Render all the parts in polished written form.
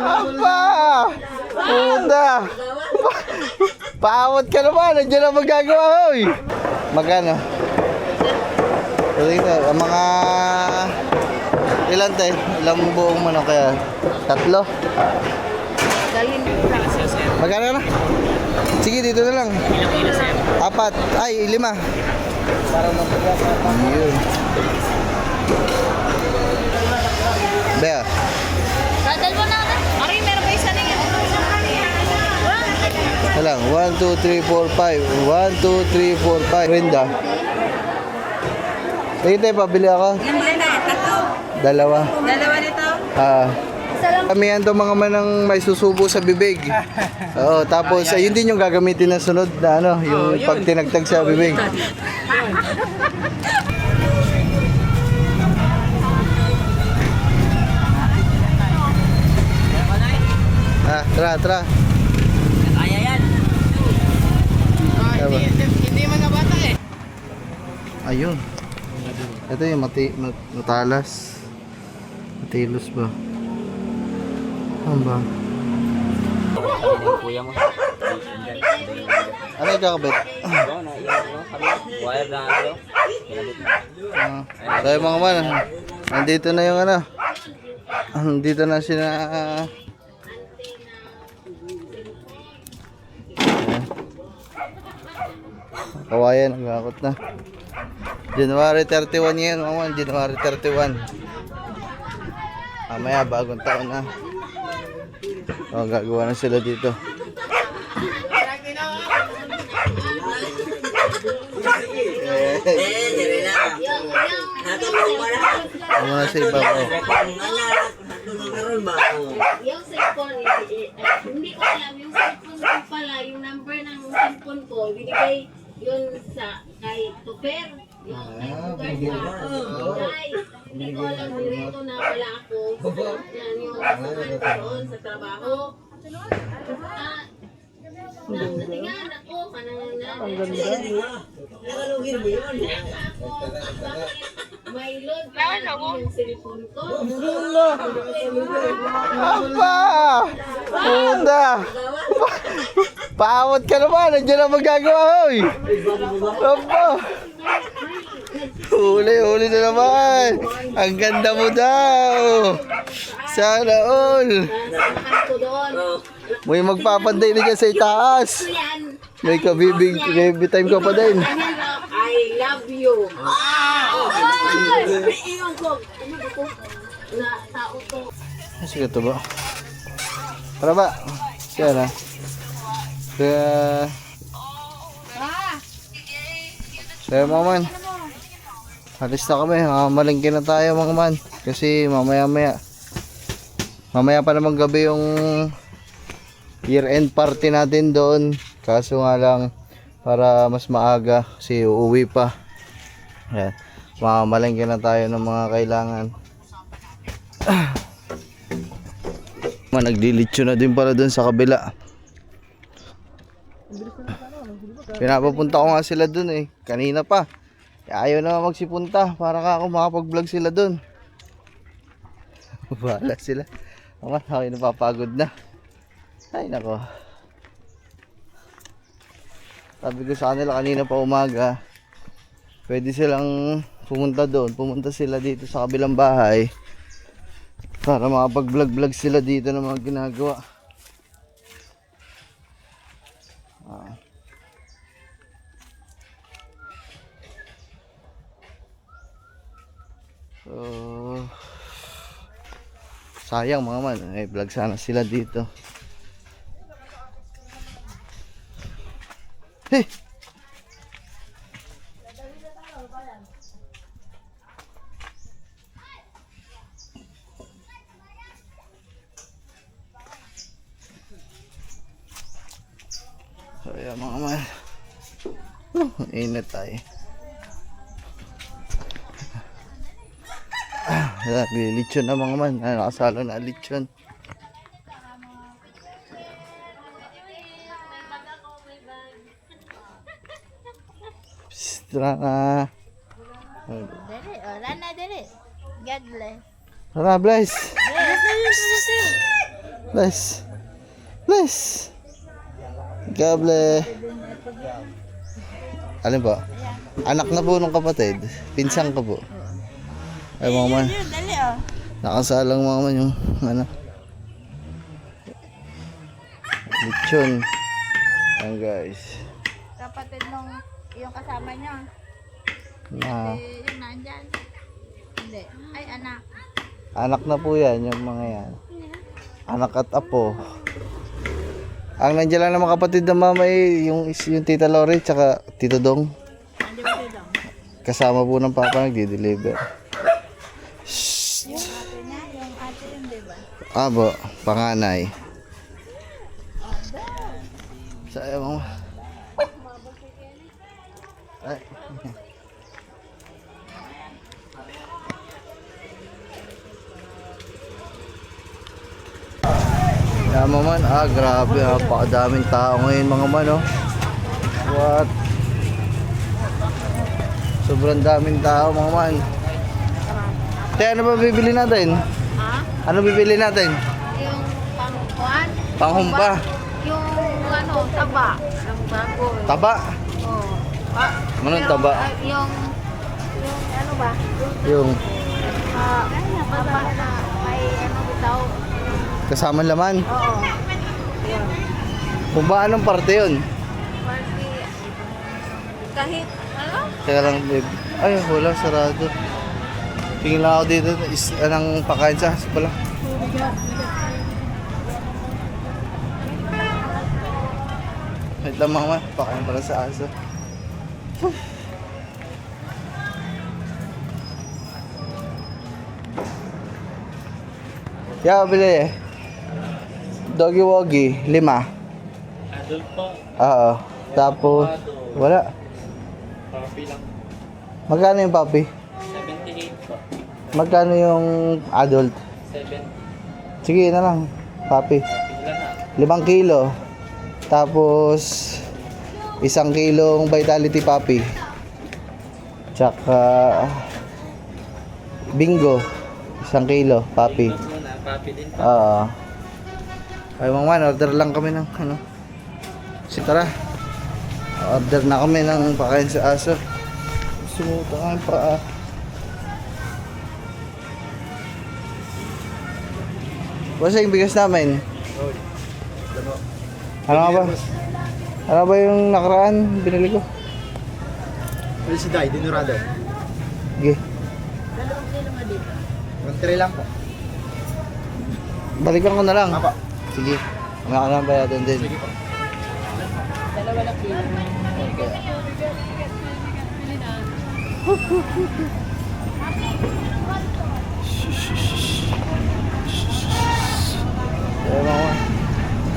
Apa! Puta! Paawat ka naman, nandiyan ang magagawa, hoy! Magkano? Ang mga... Ilan tayo? Ilang buong manok kaya? 3? Magkano na? Sige, dito na lang. 4. Ay, 5. Para mapagkakataon. Yun. Bea. Dadal mo na ka. Ari, meron pa isa rin yun. Alang, 1, 2, 3, 4, 5. 1, 2, 3, 4, 5. Rinda. Sige tayo, pabili ako. Ilang bilan na? 3. 2. 2 nito? Kamihan to mga manang may susubo sa bibig. Oo, tapos yun din yung gagamitin ng sunod na ano, yung pag tinagtag sa bibig. Tara. Kaya yan. Hindi man nabata eh. Ayun. Ito yung matalas. Matilos ba? Ano ba? Kuya mo. Ano yung kakabit? Wire na ano. So yung mga man, nandito na yung ano. Nandito na sila. Kawayan, nagkakot na. January 31 yan, mga man. January 31. Mamaya, bagong taon na. O, gagawa na sila dito. Ano na sa iba ko? Yung cellphone, hindi ko alam, yung cellphone ko pala, yung number ng cellphone ko, binigay yun sa kay Tuper. Yung kay guys, hindi ko alam dito na wala ako. Yan yung doon sa trabaho. Natingan ako, kanang may load pa yung cellphone ko. Apa! Puta! Paawat ka naman, nandiyan ang magagawa, hoy! Apa! Huli na naman! Ang ganda mo daw! Sana all! May magpapanday na dyan sa itaas! May kabibig, baby time ka pa din! I love you. Iyon ko. Na tao to. Sige to ba? Para ba? Siya na. Kaya mga man. Alis na kami. Malingki na tayo mga man. Kasi mamaya pa naman gabi yung year end party natin doon. Kaso nga lang para mas maaga kasi uuwi pa. Ayan. Mamalengke na tayo ng mga kailangan. Nagdilitsyo na din pala dun sa kabila. Pinapapunta ko nga sila dun eh. Kanina pa. Ayaw na magsipunta para ako makapag-vlog sila dun. Bahala sila. Ako napapagod na. Ay nako. Sabi ko sa kanila kanina pa umaga, pwede silang pumunta doon. Pumunta sila dito sa kabilang bahay para makapag-vlog sila dito ng mga ginagawa. So sayang mga man, may vlog sana sila dito. Hey! So yan mga man. Init tayo. Lechon na mga man. Nakasalo na lechon. Psst, na. Dali, wala na dali. God bless. Tara, bless. Bless. Bless. Gable. Alin po? Anak na po ng kapatid. Pinsang ko po. Ay mga man. Dali oh. Nakasalang mga man yung ano. Lechon. Ayan guys. Kapatid nung yung kasama niya. Na, Yung nandyan. Hindi. Ay, anak. anak na po yan yung mga yan. Anak at apo. Ang nandiyan lang ng mga kapatid ng mama yung Tita Lori tsaka Tito Dong. Nandiyan ba sila? Kasama po ng papa nagdi-deliver. Yung ate niya, yung ate yun, di ba? Abo, panganay. Sayang mo. Ay. Yaman man, grabe, napakadaming tao ngayon mga man, oh. What? Sobrang daming tao mga man. Te, ano ba bibili natin? Ha? Ano bibili natin? Yung pangkuan? Panghumpa. Yung ano, taba. Yung baboy. Taba. Oh. Anong taba? Yung ano ba? Yung Taba na may ano bitaw. kasama laman. Oo. Kung ba anong parte yun? Party. Kahit ano? Teka lang, babe. Ay, wala, sarado. Tingin lang ako dito, anong pakain sa aso pala. Wait lang mga man, pakain pala sa aso. Yeah, bili eh. Doggy Woggy, 5. Adult po. Oo. Tapos, wala. Papi lang. Magkano yung puppy? 78 po. Magkano yung adult? 7. Sige na lang, puppy. Papi lang ha. 5 kilo. Tapos, 1 kilong Vitality puppy. Tsaka, bingo. 1 kilo, puppy. Ito muna, papi din po. Oo. Ay mga man, order lang kami ng ano. Kasi tara. Order na kami ng pakain sa aso. Sumuta kami pa. Basta yung bigas namin. Ano nga ba? Ano ba yung nakaraan binili ko? Felicidad, dinurado. Sige. 1-3 lang po. Balikan ko na lang. Apa? Sige. Wala ka lang bayadan din. Sige po.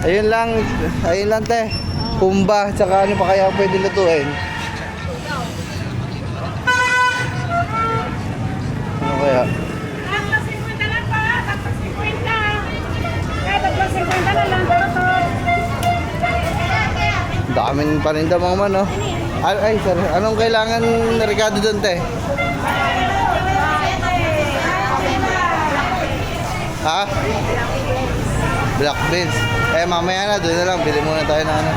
Ayun lang te. Kumba, tsaka ano pa kaya pwede lutuin? Ano kaya? Daming paninda mga man, oh. Ay, sir, anong kailangan na Ricardo doon, te? Ha? Black beans. Eh, mamaya na, doon na lang. Bili muna tayo ng ano.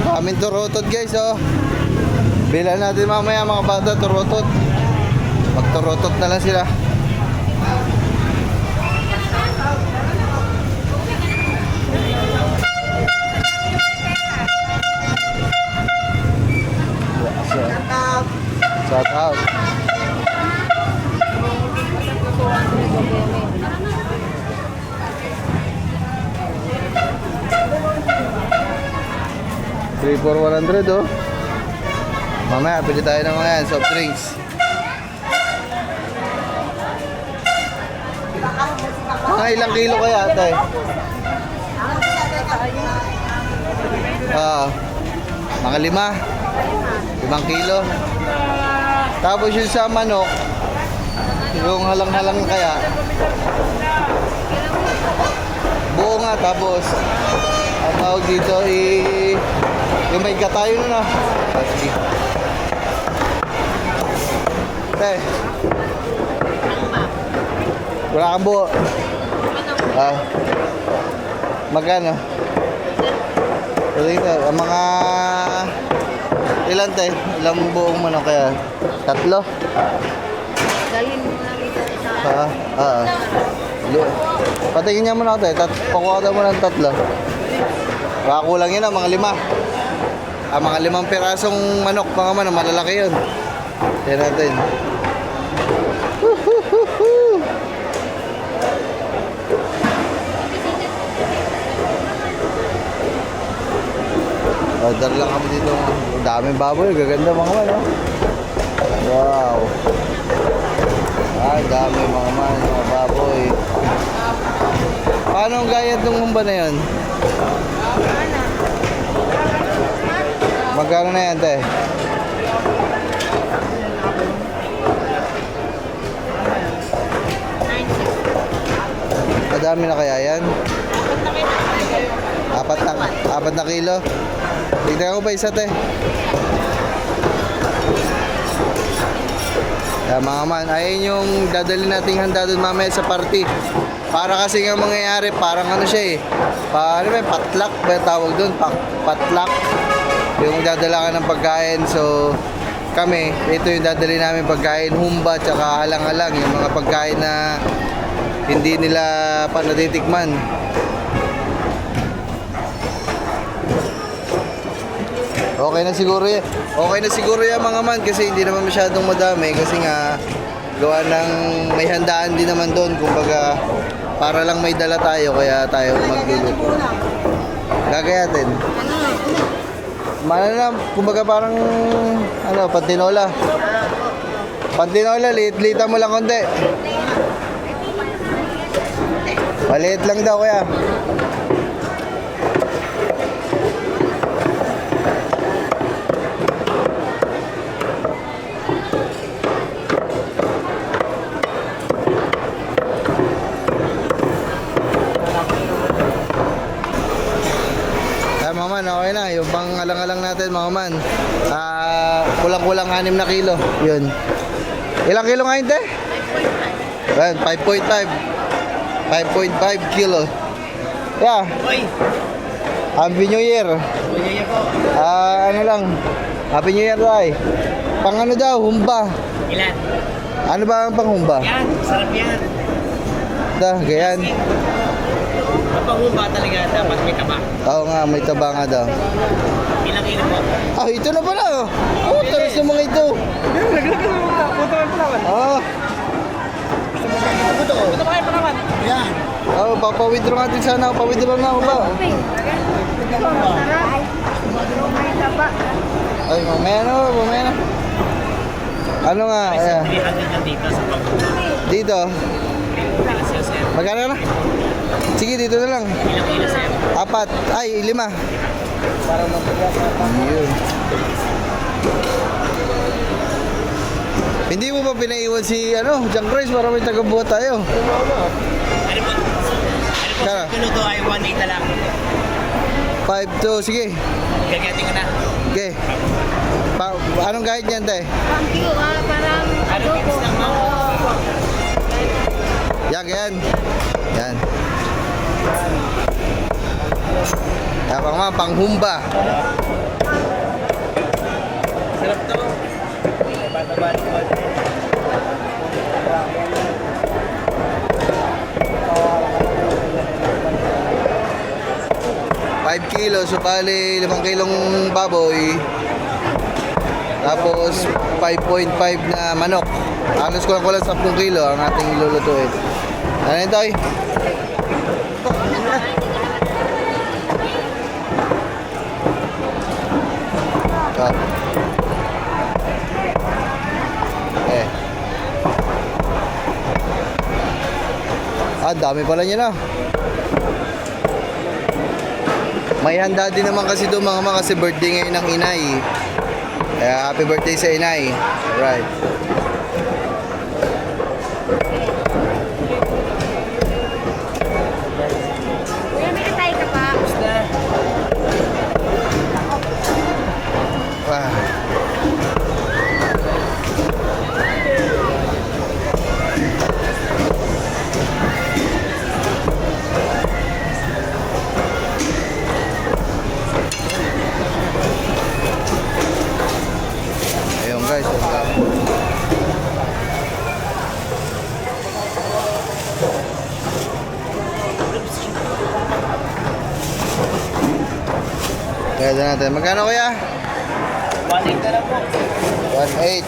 Kaming turutot, guys, oh. Bilan natin mamaya mga bata, turutot. Magturutot na lang sila. Shout out. $3 for 100, oh. Mamaya, pili tayo ng mga yan, soft drinks. Mga ilang kilo kaya, tay? Mga 5 kilo. Tapos yung sa manok, yung halang-halang kaya, buo nga. Tapos ang tawag dito yung may gata yun na. Sige. Wala kang buo. Ah. Magkano? Dito, ang mga ilan te? Ilang buong manok kaya? 3? Dalhin mo na rito isa. Patingin niya muna ako te. Pakuha daw mo ng 3. Baka kulang yun mga 5. Mga 5 pirasong manok, mga manok, malalaki yun. Tignan natin. Order lang kami dito. Ang daming baboy, gaganda mga man, oh. Wow. Ang dami mga man, mga baboy. Paano ang gayat ng humba na yun? Magkano na yan, te? Madami na kaya yan? 4 na kilo? Tignan ko pa isa, te. Kaya mga man, ayun yung dadali nating handa doon mamaya sa party. Para kasi nga mangyayari, parang ano siya eh. Ano ba, patlak ba tawag doon? Patlak. Yung dadala ka ng pagkain. So, kami, ito yung dadali namin pagkain, humba, tsaka halang-halang. Yung mga pagkain na hindi nila pa natitikman. Okay na siguro yan. Okay na siguro yan mga man kasi hindi naman masyadong madami kasi nga gawa ng may handaan din naman doon kumbaga para lang may dala tayo kaya tayo magluluto. Gagayatin. Na, kumbaga parang ano, pantinola. Pantinola, liit-liitan mo lang konti. Maliit lang daw kaya. Mga man, okay na. Yung pang alang-alang natin mga man. Kulang-kulang 6 na kilo. Yun. Ilang kilo ngayon, te? 5.5. 5.5 kilo. Yeah. Happy New Year. Ano lang. Happy New Year, tay. Pang ano daw? Humba. Ilan? Ano ba ang pang humba? Yan, sarap yan. Ganyan. Kapag humba talaga, dapat may taba. Oo nga, may taba nga daw. Ilang kilo po? Ito na pala. Oh, taras na mga ito. Naglagay mo na. Puto kayo pa naman. Puto kayo pa naman. Yan. Papawithdraw natin sana. Pawithdraw na ako ba? Ay, mamaya na. Ano nga? Ayan. 300 dito sa pag-humba. Dito. Magkano na? Sige, dito na lang. Ilang kilo sir? 4. Ay, 5. Para mabigat. Yun. Hindi mo ba pinaiwan si John Grace para may tagabuhat tayo? Ano po? Kilo to ay 1.8 na lang. 5 to, sige. Gagating ko na. Okay. Anong guide niyan, te? Parang Ano kids lang mo? Yan. Yan. Tapang mga panghumba. Sarap to. Bata-bata ko. 5 kilo, so bali 5 kilong baboy. Tapos 5.5 na manok. Halos kulang 10 kilo ang ating lulutuin. Ano yun, Toy? Dami pala niya na. May handa din naman kasi doon mga kasi birthday ngayon ng inay. Kaya happy birthday sa inay. Alright. Kuya, may katay ka pa. Wow. Bayad natin. Magkano kuya? 1.8 na lang po. 1.8.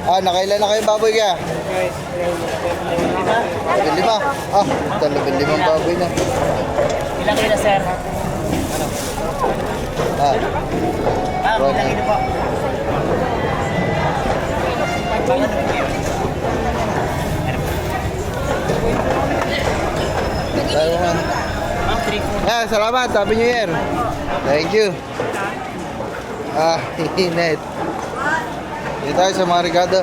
Ah, nakailan na kayo baboy kaya? 15. Ah, 15 baboy na. Ilang kilo, sir? Ah, Ilang kilo po? tayo man. Ma'am, 3 Ah, salamat. Happy New Year. Thank you. Ah, init. Dito tayo sa mga Ricardo.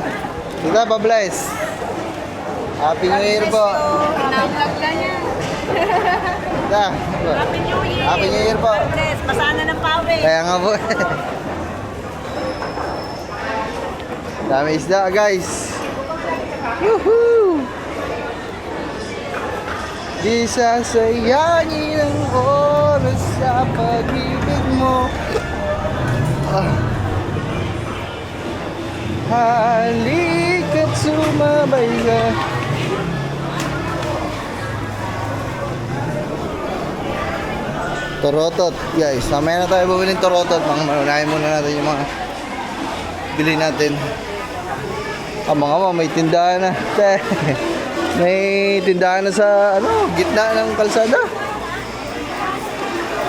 Tita, pa-bless. Happy New Year po. Navlog na niya. Tita, Happy New Year. Happy New Year po. Bless. Pasana ng pawi. Kaya nga po. Dami isda, guys. Woohoo! Di sasayangin ang oras sa pag-ibig mo. Ah. Halika't sumabay ka. Torotot, guys. Mamaya na tayo bumili ng torotot. Manunahin muna natin yung mga bili natin. Ah, mga may tindahan na. May tindahan na sa gitna ng kalsada.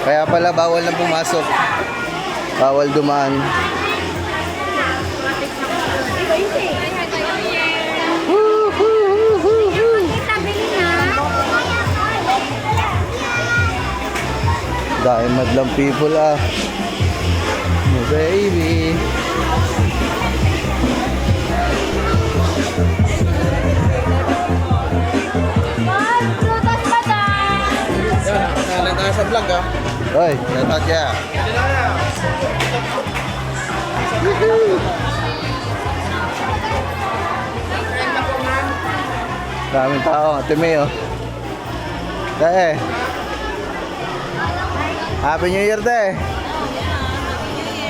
Kaya pala bawal na pumasok. Bawal dumaan. Dahil madlang people oh, baby. Yan, sa vlog ah. Hoy, natat ya. Daming tao, Ate May oh. Te. Happy New Year, te.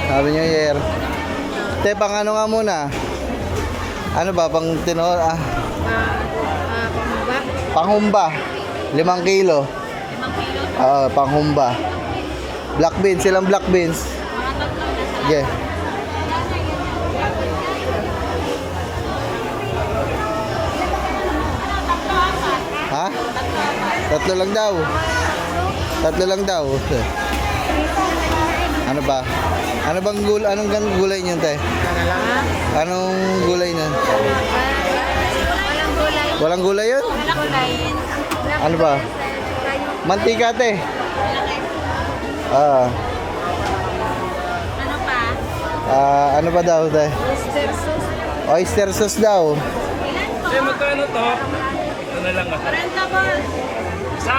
Happy New Year. Te, pang ano nga muna? Ano ba, pang panghumba. 5 kilo. 5 kilo. Panghumba. Black beans, silang black beans. Yeah. Ha? 3 lang daw. 3 lang daw. Ano ba? Ano bang anong gulay niyo, te? Anong gulay niyo? Walang gulay. Walang gulay yun? Walang gulay. Ano ba? Mantika, te. Ano pa? Ano ba daw, te? Oyster sauce. Oyster sauce daw. Eh, magkano to? Ito na lang ah. 40 ba? Isa?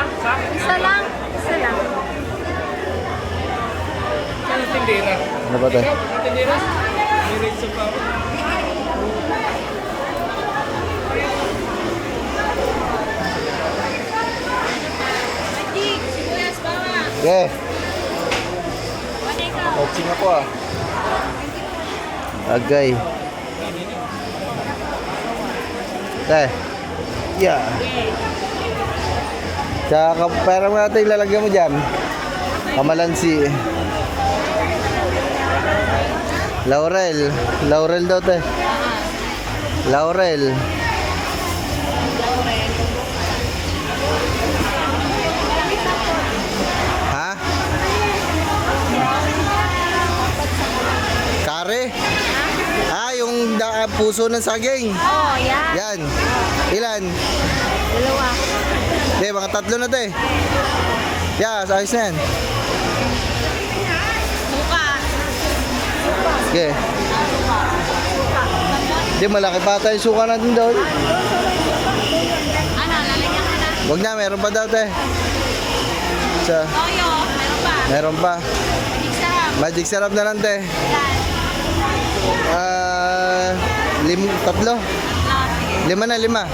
Isa lang. Isa lang. Ano tindera? Ano ba, te? Tindera? May red soup pa ako. Magic. Sibuyas, bawang. Yeah. Ano ikaw? Coaching ako ah. Agay. Te. Yeah. Tsaka pera mo natin ilalagyan mo dyan. Kamalansi. Laurel. Laurel daw, te. Laurel. Ha? Kare? Ah, yung puso ng saging. Oh, yan. Yan. Ilan? 2. Hindi, mga 3 na, te. Yeah, ayos na yan. Buka. Okay. Hindi, malaki pa tayo suka natin doon. Ano, lalagyan ka na? Wag na, meron pa daw, te. Sa, Toyo, meron pa. meron pa. Magic sarap. Magic sarap na lang, te. Yan. 3. Sige. 5 na, 5.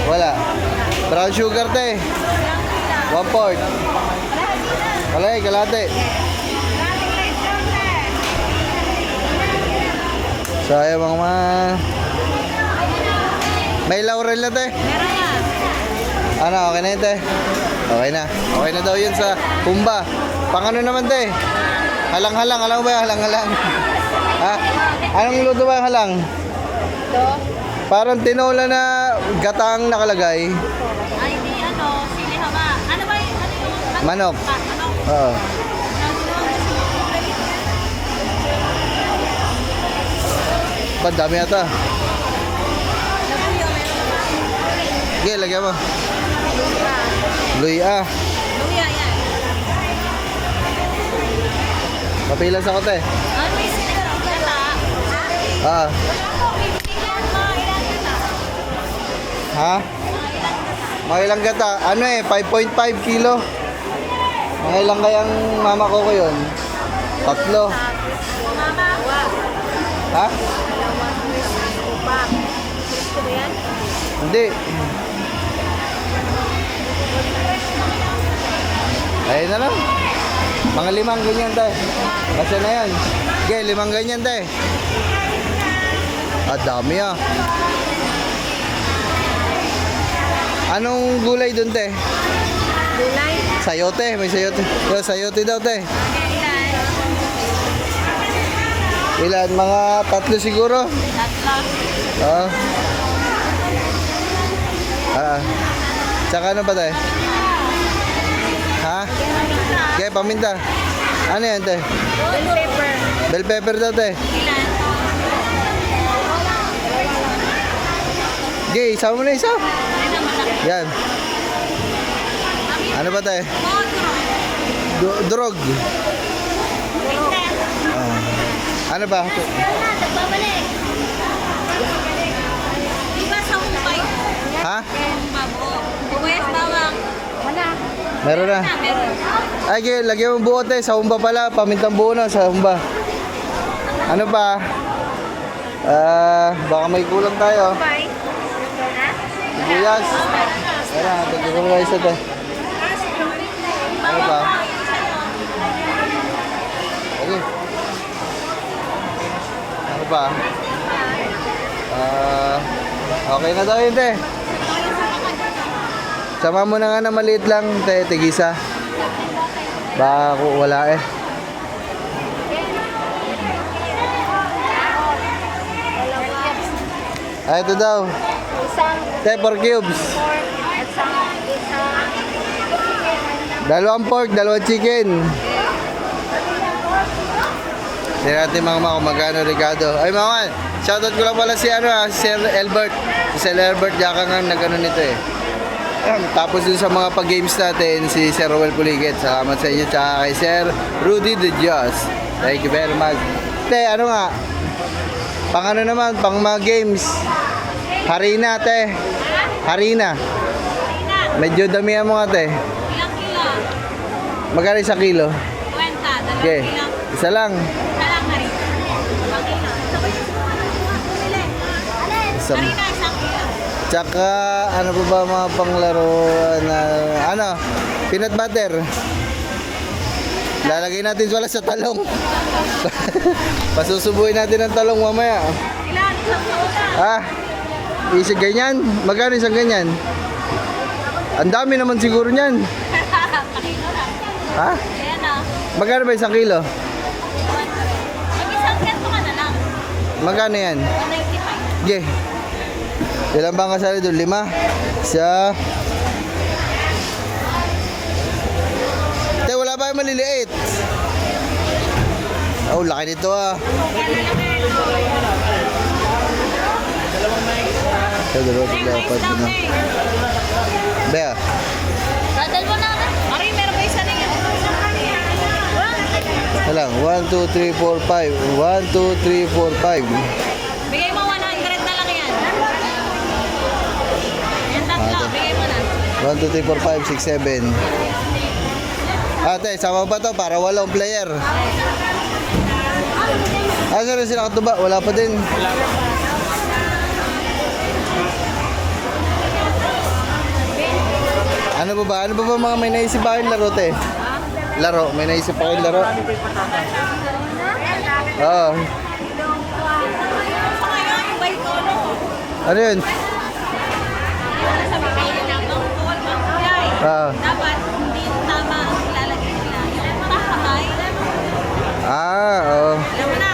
Wala. Brown sugar, te. 1/4. Wala eh, kalate. Sayang mga May laurel na, te. Meron yan. Ano, okay na yun, te? Okay na. Okay na daw yun sa Pumba. Pang ano naman, te? Halang-halang. Alam mo ba yung halang-halang? Ha? Anong luto ba yung halang? Ito. Parang tinola na gatang nakalagay. Ay, di ano, sili haba. Ano ba yung, ano yung, Manok. Manok. Oo. Ba't dami ata? Sige, lagyan mo. Luya. Luya yan. Papilas ako, te. Ano may sinigang gata? Ah. Ilan mo, ilan gata? Ha? Mga ilang gata? Ano eh, 5.5 kilo. Mga ilang kayang mama ko yun? 3. Mama. Ha? Upa. Gusto mo yan? Hindi. Ayun na lang. Mga 5 ganyan, te. Kasi na yan. Okay, 5 ganyan, te. Ah, dami ah. Anong gulay dun, te? Gulay. Sayote, may sayote. Yo, sayote daw, te. Ilan? Ilan? Mga 3 siguro. Tatlo. Oo. Tsaka ano ba, te? Ha? Okay, paminta. Ano yan, te? Bell pepper. Bell pepper daw, te. Ilan? Okay, isama mo na isa. Ano malaki? Yan. Ano ba, te? Drog. Ano ba? Nagbabalik. Di ba sa humpay? Ha? Babo. Bubuyas bawang. Wala. Meron na. Meron. Ay, okay, lagyan mo buo, te. Sa humba pala. Pamintang buo na sa humba. Ano pa? Baka may kulang tayo. Humpay. Sibuyas. Ayan, tignan ko na isa, te. Ano pa? Okay. Ano pa? Okay na daw yun, te. Sama mo na nga na maliit lang, te, tigisa. Baka wala eh. Ito daw. Te, 4 cubes. Dalawang pork, dalawang chicken. Tignan natin mga kung magkano, Ricardo. Ay mga man, shoutout ko lang pala si si Sir Albert. Si Sir Albert, yaka nga nag-ano nito eh. Tapos dun sa mga pag-games natin, si Sir Rowel Puliget. Salamat sa inyo. Tsaka kay Sir Rudy De Dios. Thank you very much. Te, ano nga? Pang ano naman, pang mga games. Harina, te. Harina. Medyo damihan mo nga, te. Ilang kilo? Magkano 1 kilo? 20. Dalawang Okay. kilo. Isa lang. Isa lang na rin. Isang kilo. Isang. Harina, isang kilo. Tsaka, ano pa ba mga panglaro na, ano, peanut butter. Lalagay natin wala sa talong. Pasusubuhin natin ang talong mamaya. Ilan? Isang kilo na. Ah, isang ganyan? Magkano isang ganyan? Ang dami naman siguro niyan. Pakilo na. Ha? Ayan na. Magkano ba 1 kilo? Mag-isang ganito ka na lang. Magkano yan? 195. Okay. Ilan bang kasali doon? 5? Siya. Te, wala ba yung maliliit? Oh, laki nito ah. Ito, dalawa, tatlo, apat, lima. Bea. Dadal mo na. Ari, meron ba isa na yun? Alang, 1, 2, 3, 4, 5. 1, 2, 3, 4, 5. Bigay mo 100 na lang yan. Yan tatlo, bigay mo na. 1, 2, 3, 4, 5, 6, 7. Ate, sama pa to para 8 player. Asa na sila katuba? Wala pa din. Ano ba ba? Ano ba ba mga may naisip pa kayong laro, te? Laro? May naisip pa kayong laro? Oo. Ano yun? Dapat hindi tama ang ilalagay nila. Yung mga kamay. Oo. Alam mo na.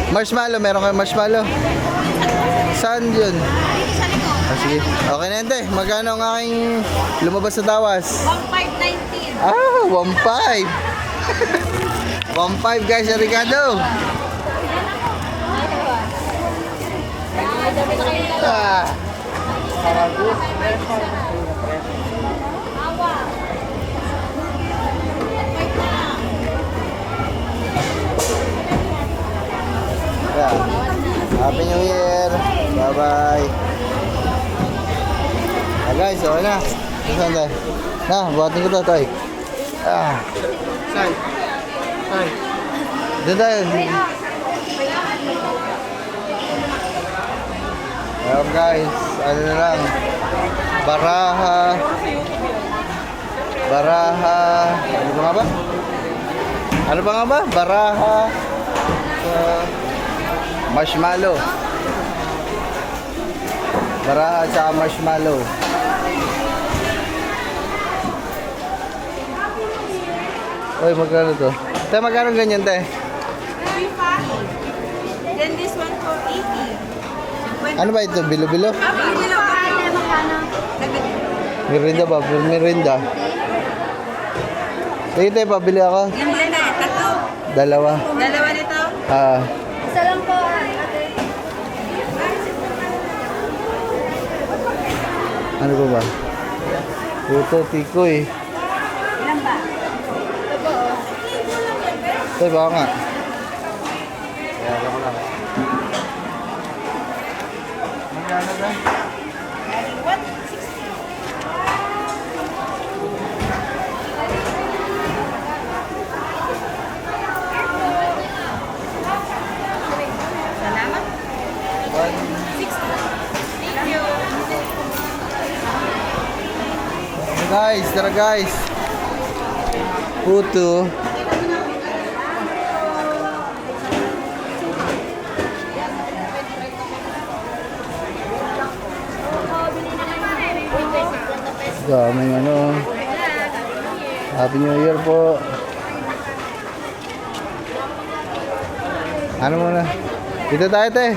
Marshmallow, meron kayong marshmallow? Saan yun? Dito sa likod. Sige. Okay na yun, te. Magkano ang aking lumabas sa tawas? 1519. 1.5. 1.5 guys, Ricardo. Happy New Year. Bye-bye. Guys, okay na. Saan tayo? Buhatin ko to, Toy. Saan? Saan? Doon tayo. Ayan guys, ano na lang. Baraha. Ano ba nga ba? Baraha. Marshmallow. Baraha at saka marshmallow. Uy, magkano to? Te, magkano ganyan, te? Then this one for 80. Ano ba ito? Bilo-bilo? Hindi lang ba? Merinda ba? Merinda. Sige, te, pabili ako. Ilang blenda? Tatlo. Dalawa. Dalawa nito. Isa lang po, ate. Ano ba ba? Puto, tikoy. Ilan ba? Te, baka nga. Kaya ako lang. Magkano ba? Salamat. 60. Thank you. Guys, tara guys. Puto. Daming ano. Happy New Year po. Ano muna? Dito tayo, te.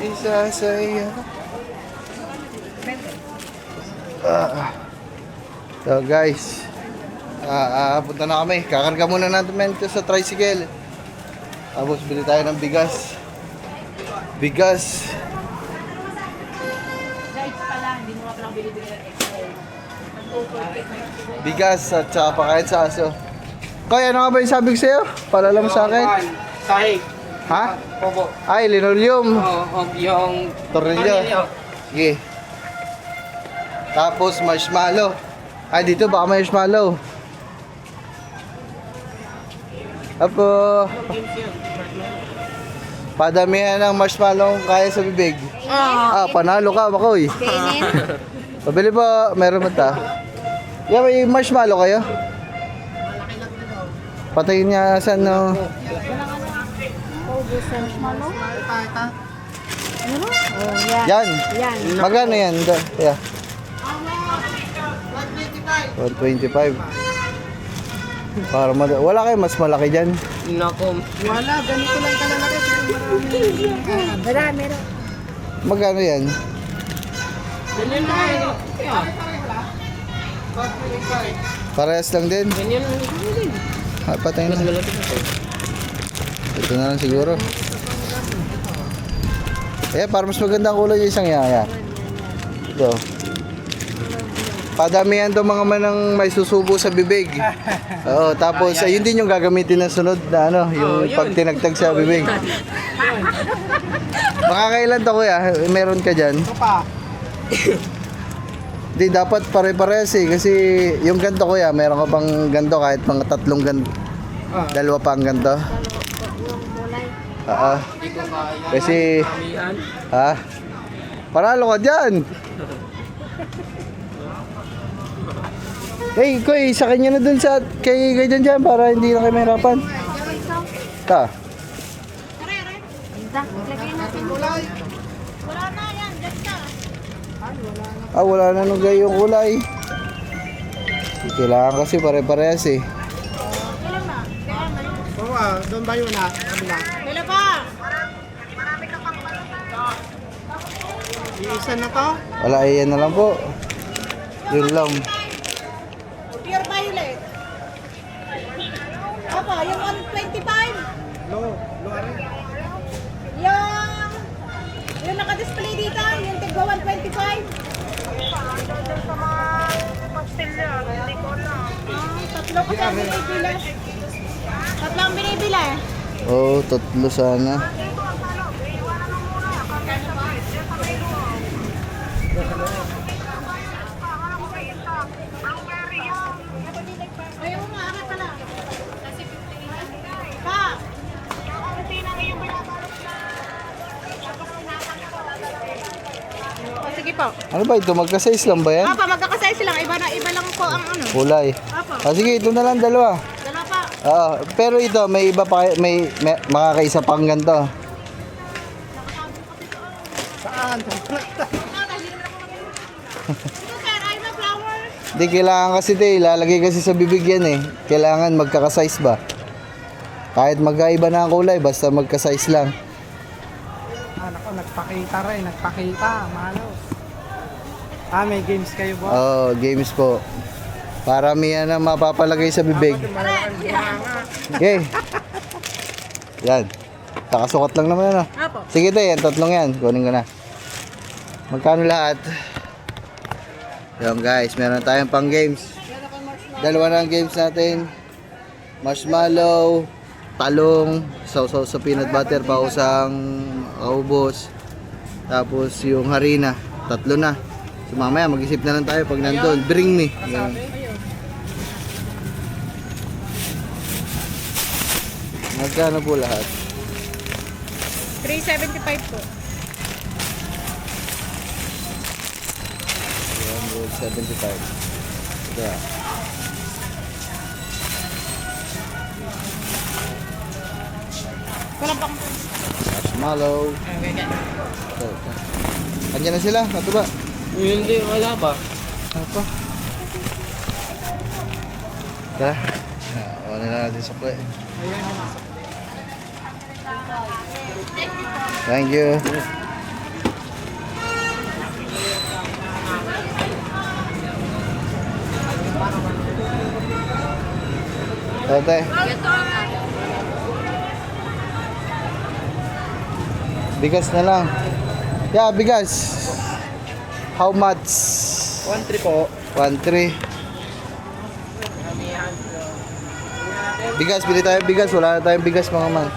Isa sa iyo. So guys, punta na kami. Kakarga muna natin ito sa tricycle. Tapos bili tayo ng bigas. Bigas. Bigas at saka pakain sa aso. Koy, ano nga ba yung sabi ko sa'yo? Palala mo sa akin? Sahig. Ha? Popo. Ay, linoleum. Yung Tornilyo. Sige. Tapos marshmallow. Ay, dito baka may marshmallow. Apo. Padamihan ng marshmallow kung kaya sa bibig. Panalo ka, Makoy. Kainin. Pabili po, meron mo ta. Yeah, may marshmallow kayo? Patayin niya sa ano. Yan. Magkano yan? Yeah. 125. Para wala kayo mas malaki dyan. Nakom. Wala, ganito lang kalalaki. Marami. Magkano yan? Ganyan na kayo. Parehas lang din. Ganyan lang din. Patay na. Ito na lang siguro. Para mas maganda ang kulay yung isang yaya. Ito. Padamihan to mga manang may susubo sa bibig. Oo, tapos ayun din yung gagamitin ng sunod na ano, yung pag tinagtag sa bibig. Baka kailan to kuya? Meron ka dyan? Di dapat pare-parehas kasi yung ganto kuya, meron ka pang ganto kahit mga 3 ganto. 2 pa ang ganto. Kasi panalo ka dyan. Eh, Koy, sa kanya na dun sa kay dyan para hindi na kayo mahirapan. Ta. Lagay natin. Wala na yan, dyan ka. Ah, wala na nung gayong kulay. Kailangan kasi pare-parehas eh. Kailan na? Doon ba yun na? Kabila. Kailan pa? Isa na to? Wala, yan na lang po. Yun lang. Pure violet. Apa, yung 125. Low rin. Yung naka-display dito, yung tigwa 125. Tatlo kasi ang binibila. Tatlo ang binibila eh. Oo, tatlo sana. Ayaw mo maaari pala. Kasi 50 pa. Oh, sige po. Ano ba ito? Magka-size lang ba yan? Apa, magkakasize lang. Iba lang po ang ano. Kulay. Apa, Ah, sige, ito na lang dalawa. dala pa. Oo, pero ito, may iba pa, may makakaisa pang ganito. Saan? Ito sir, ay na flower. Hindi, kailangan kasi ito ilalagay kasi sa bibig yan eh. Kailangan magkaka-size ba? Kahit magkaiba na ang kulay, basta magka-size lang. Nako, nagpakita rin. Nagpakita. Malos. May games kayo ba? Oo, games po. Para may na mapapalagay sa bibig. Okay. Yan. Kakasukat lang naman yan. Apo. Sige tayo, yan, tatlong yan. Kunin ko na. Magkano lahat? Yan guys, meron tayong pang games. Dalawa na ang games natin. Marshmallow, talong, sausaw sa peanut butter, pausang kaubos. Tapos yung harina, tatlo na. So mamaya mag-isip na lang tayo pag nandun. Bring me. Yan. Magkano po lahat? 375 po. 175. Yeah. Walang pang... Marshmallow. Ito. Andiyan na sila? Ito ba? Hindi, wala pa. Apa? Tara. Ano na natin sa play. Thank you. Ate. Bigas na lang. Yeah, bigas. How much? 1-3 po. 1-3. Bigas, bili tayo bigas. Wala na tayong bigas mga man.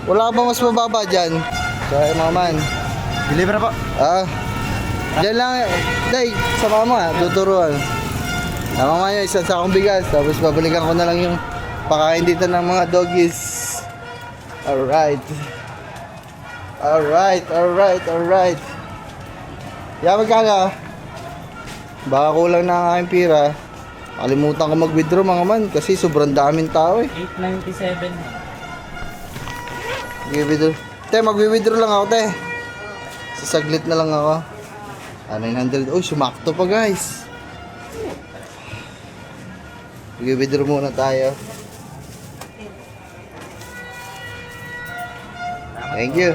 Wala ka ba mas mababa dyan? Sorry mga man. Deliver po. Ah. Dyan lang. Day, sama mo ha. Tuturuan. Mama nyo, isang sakong bigas. Tapos babalikan ko na lang yung pakain dito ng mga doggies. Alright. Alright. Yeah, magkano? Baka kulang na ang aking pira. Kalimutan ko mag-withdraw mga man kasi sobrang daming tao eh. 897. Mag-withdraw. Te, mag-withdraw lang ako, te. Sasaglit na lang ako. 900. Uy, sumakto pa guys. Mag-withdraw muna tayo. Thank you.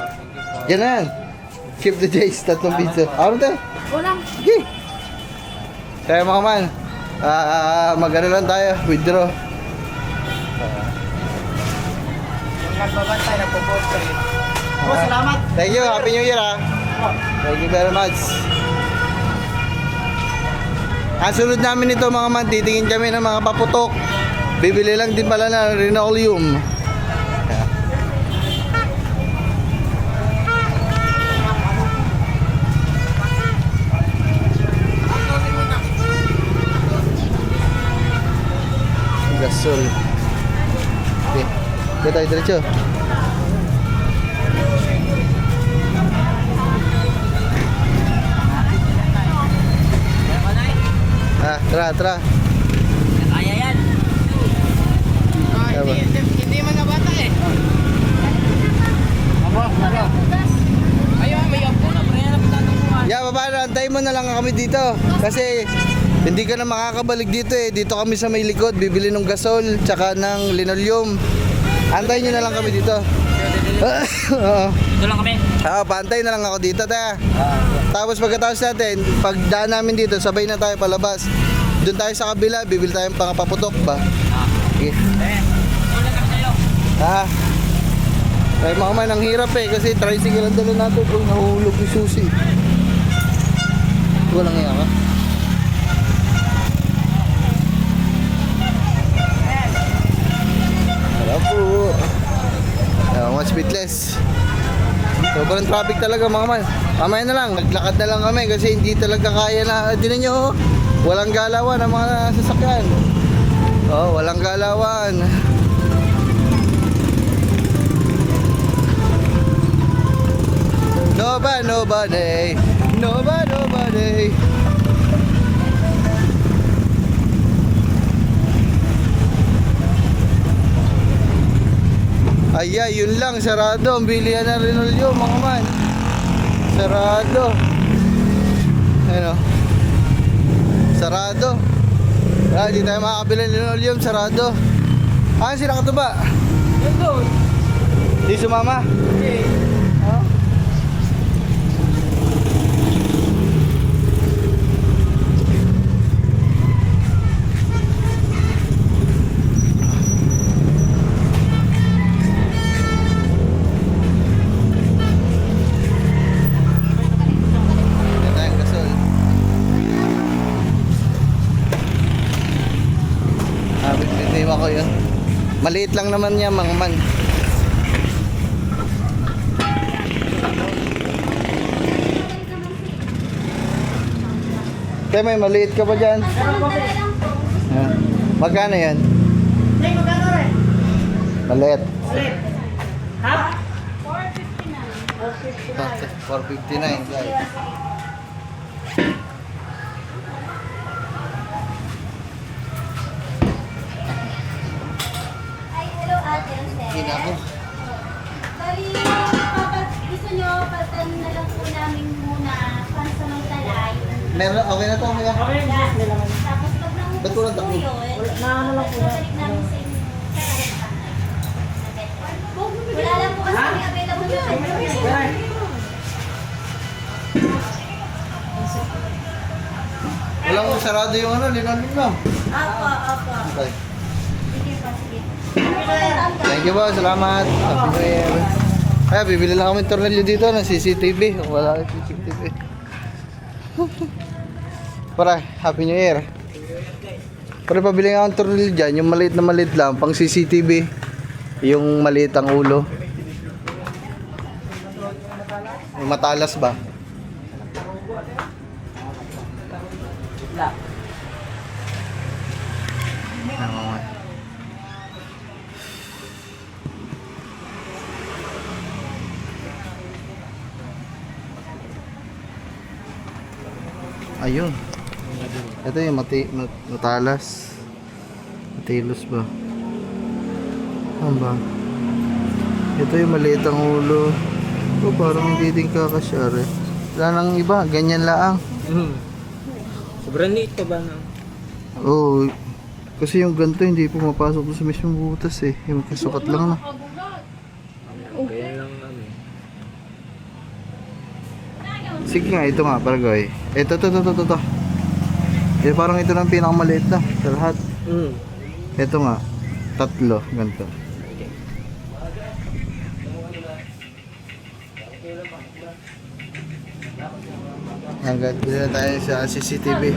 Diyan na yan. Keep the days. Tatlong pizza. Ano tayo? Walang. Sige. Kaya mga man, mag-ano lang tayo. Withdraw. Yung nagbabantay, nagpo-post kayo. Oh, salamat. Thank you. Happy New Year ha. Thank you very much. Ang sunod namin ito mga man, titingin kami ng mga paputok. Bibili lang din pala na linoleum. Gasol. Okay. Dito tayo diretso. Tara. Kaya yan. Tara. Hindi man na bata eh. Ayun, may apo na. Pre, na pagtatampuhan. Yeah, baba na. Antayin mo na lang kami dito. Kasi hindi ka na makakabalik dito eh. Dito kami sa may likod. Bibili ng gasol, tsaka ng linoleum. Antayin nyo na lang kami dito. Oo. Dito lang kami. Paantay na lang ako dito, ta. Tapos pagkatapos natin, pag daan namin dito, sabay na tayo palabas. Doon tayo sa kabila, bibili tayong pangapaputok ba? Okay. Wala kami sa'yo. Ay mga man, ang hirap eh, kasi tricycle ang dala natin kung nahulog yung susi. Walang iya ka. Wala po. Mga speedless. Sobrang traffic talaga mga man. Mamaya na lang, naglakad na lang kami kasi hindi talaga kaya na. Dinan nyo, walang galawan ang mga sasakyan. Walang galawan. Nobody. Ay, yun lang, sarado. Ang bilihan na linoleum, mga man. Sarado. Ayun o. Sarado. Hindi tayo makakabili ng linoleum, sarado. Sila katuba? Di sumama? Biniwa ko yun. Maliit lang naman niya mga man. Kaya may maliit ka pa dyan? Magkano yan? Magkano rin? Maliit. Ha? 459 guys. Hindi na ako. Bali, kapag gusto nyo, patan na lang po namin muna pansamantala yung Meron, okay na to, okay na. tapos pag Ba't naubos walang po takbo? yun, babalik namin sa inyo. Wala lang po kasi may available yun. Walang sarado yung linoleum lang. Apo. Okay. Sige pa, sige. Thank you po, salamat. Happy New Year. Kaya bibili lang kami tornilyo dito ng CCTV. Wala yung CCTV. Para, Happy New Year. Para pabili nga akong tornilyo dyan, yung maliit na maliit lang, pang CCTV. Yung maliit ang ulo. Yung matalas ba? Ayun. Ito yung matalas. Matilos ba? Ano ba? Ito yung maliit ang ulo. Parang hindi din kakasyar eh. Wala nang iba, ganyan lang. Sobrang liit pa ba na? Oo. Kasi yung ganito hindi pumapasok doon sa mismong butas eh. Yung kasukat lang na. Kaya lang namin. Sige nga, ito nga, Paragoy. Ito. Parang ito lang pinakamaliit na sa lahat. Ito nga, 3, ganito. Hanggang dito na tayo sa CCTV.